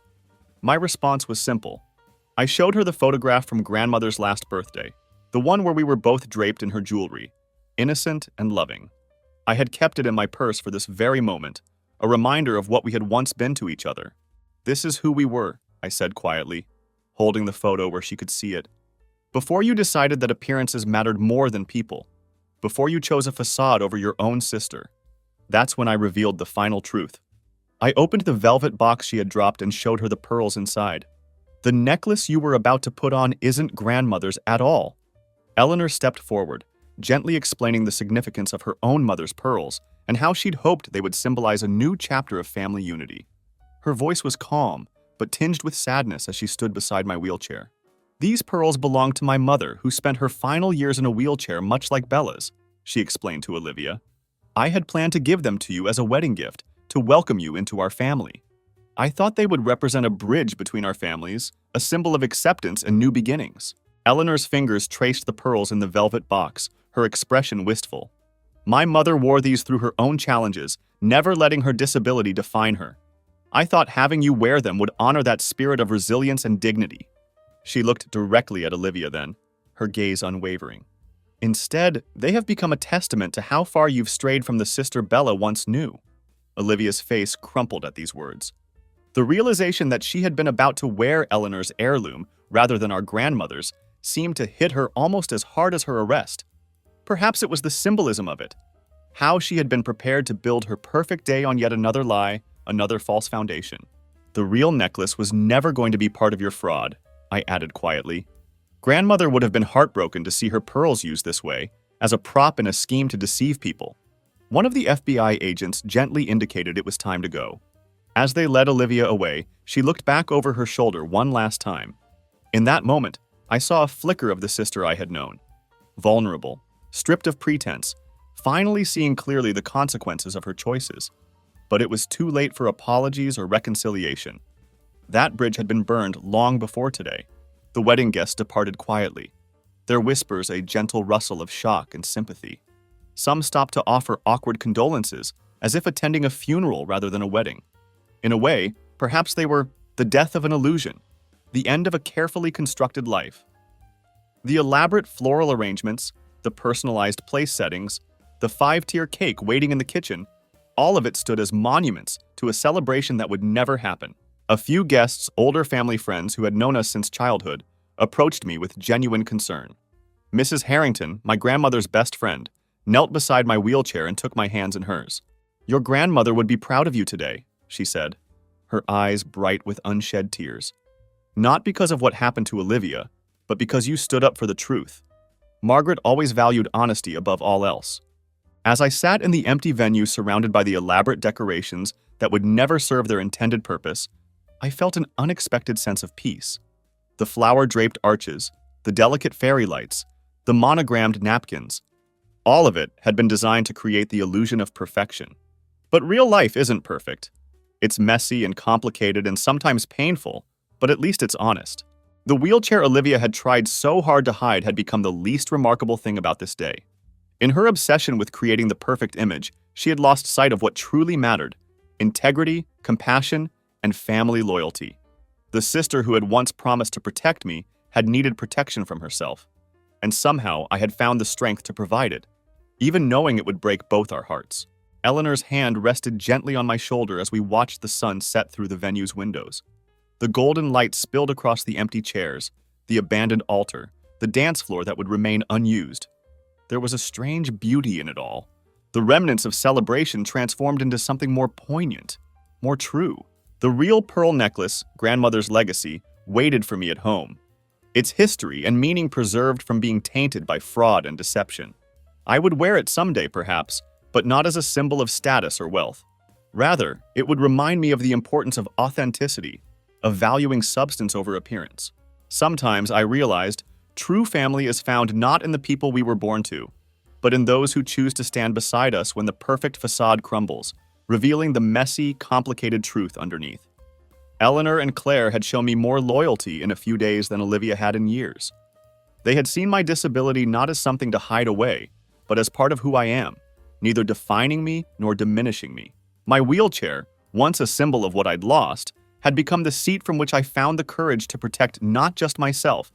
My response was simple. I showed her the photograph from grandmother's last birthday, the one where we were both draped in her jewelry, innocent and loving. I had kept it in my purse for this very moment, a reminder of what we had once been to each other. "This is who we were," I said quietly, holding the photo where she could see it. "Before you decided that appearances mattered more than people, before you chose a facade over your own sister, that's when I revealed the final truth." I opened the velvet box she had dropped and showed her the pearls inside. "The necklace you were about to put on isn't grandmother's at all." Eleanor stepped forward, gently explaining the significance of her own mother's pearls and how she'd hoped they would symbolize a new chapter of family unity. Her voice was calm, but tinged with sadness as she stood beside my wheelchair. "These pearls belong to my mother, who spent her final years in a wheelchair much like Bella's," she explained to Olivia. "I had planned to give them to you as a wedding gift, to welcome you into our family. I thought they would represent a bridge between our families, a symbol of acceptance and new beginnings." Eleanor's fingers traced the pearls in the velvet box, her expression wistful. "My mother wore these through her own challenges, never letting her disability define her. I thought having you wear them would honor that spirit of resilience and dignity." She looked directly at Olivia then, her gaze unwavering. "Instead, they have become a testament to how far you've strayed from the sister Bella once knew." Olivia's face crumpled at these words. The realization that she had been about to wear Eleanor's heirloom rather than our grandmother's seemed to hit her almost as hard as her arrest. Perhaps it was the symbolism of it. How she had been prepared to build her perfect day on yet another lie, another false foundation. "The real necklace was never going to be part of your fraud," I added quietly. "Grandmother would have been heartbroken to see her pearls used this way, as a prop in a scheme to deceive people." One of the FBI agents gently indicated it was time to go. As they led Olivia away, she looked back over her shoulder one last time. In that moment, I saw a flicker of the sister I had known. Vulnerable, stripped of pretense, finally seeing clearly the consequences of her choices. But it was too late for apologies or reconciliation. That bridge had been burned long before today. The wedding guests departed quietly, their whispers a gentle rustle of shock and sympathy. Some stopped to offer awkward condolences, as if attending a funeral rather than a wedding. In a way, perhaps they were the death of an illusion, the end of a carefully constructed life. The elaborate floral arrangements, the personalized place settings, the 5-tier cake waiting in the kitchen, all of it stood as monuments to a celebration that would never happen. A few guests, older family friends who had known us since childhood, approached me with genuine concern. Mrs. Harrington, my grandmother's best friend, knelt beside my wheelchair and took my hands in hers. "Your grandmother would be proud of you today," she said, her eyes bright with unshed tears. "Not because of what happened to Olivia, but because you stood up for the truth. Margaret always valued honesty above all else." As I sat in the empty venue surrounded by the elaborate decorations that would never serve their intended purpose, I felt an unexpected sense of peace. The flower-draped arches, the delicate fairy lights, the monogrammed napkins, all of it had been designed to create the illusion of perfection. But real life isn't perfect. It's messy and complicated and sometimes painful, but at least it's honest. The wheelchair Olivia had tried so hard to hide had become the least remarkable thing about this day. In her obsession with creating the perfect image, she had lost sight of what truly mattered: integrity, compassion, and family loyalty. The sister who had once promised to protect me had needed protection from herself, and somehow I had found the strength to provide it, even knowing it would break both our hearts. Eleanor's hand rested gently on my shoulder as we watched the sun set through the venue's windows. The golden light spilled across the empty chairs, the abandoned altar, the dance floor that would remain unused. There was a strange beauty in it all. The remnants of celebration transformed into something more poignant, more true. The real pearl necklace, grandmother's legacy, waited for me at home, its history and meaning preserved from being tainted by fraud and deception. I would wear it someday, perhaps, but not as a symbol of status or wealth. Rather, it would remind me of the importance of authenticity, of valuing substance over appearance. Sometimes I realized true family is found not in the people we were born to, but in those who choose to stand beside us when the perfect facade crumbles, revealing the messy, complicated truth underneath. Eleanor and Claire had shown me more loyalty in a few days than Olivia had in years. They had seen my disability not as something to hide away, but as part of who I am, neither defining me nor diminishing me. My wheelchair, once a symbol of what I'd lost, had become the seat from which I found the courage to protect not just myself,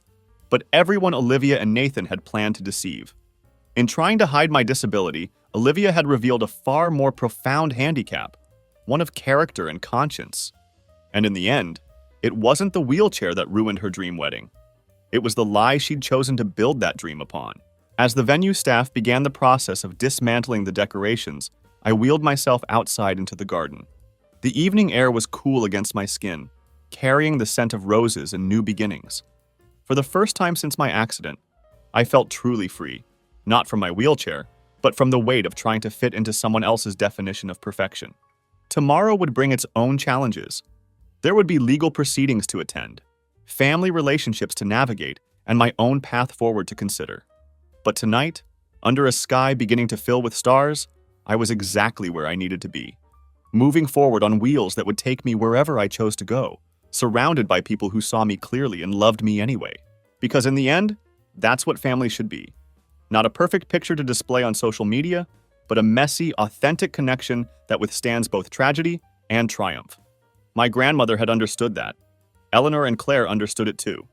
but everyone Olivia and Nathan had planned to deceive. In trying to hide my disability, Olivia had revealed a far more profound handicap, one of character and conscience. And in the end, it wasn't the wheelchair that ruined her dream wedding. It was the lie she'd chosen to build that dream upon. As the venue staff began the process of dismantling the decorations, I wheeled myself outside into the garden. The evening air was cool against my skin, carrying the scent of roses and new beginnings. For the first time since my accident, I felt truly free, not from my wheelchair, but from the weight of trying to fit into someone else's definition of perfection. Tomorrow would bring its own challenges. There would be legal proceedings to attend, family relationships to navigate, and my own path forward to consider. But tonight, under a sky beginning to fill with stars, I was exactly where I needed to be, moving forward on wheels that would take me wherever I chose to go, surrounded by people who saw me clearly and loved me anyway. Because in the end, that's what family should be. Not a perfect picture to display on social media, but a messy, authentic connection that withstands both tragedy and triumph. My grandmother had understood that. Eleanor and Claire understood it too.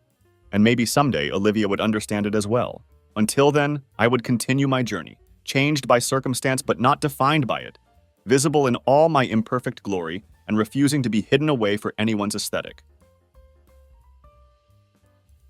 And maybe someday Olivia would understand it as well. Until then, I would continue my journey, changed by circumstance but not defined by it, visible in all my imperfect glory and refusing to be hidden away for anyone's aesthetic.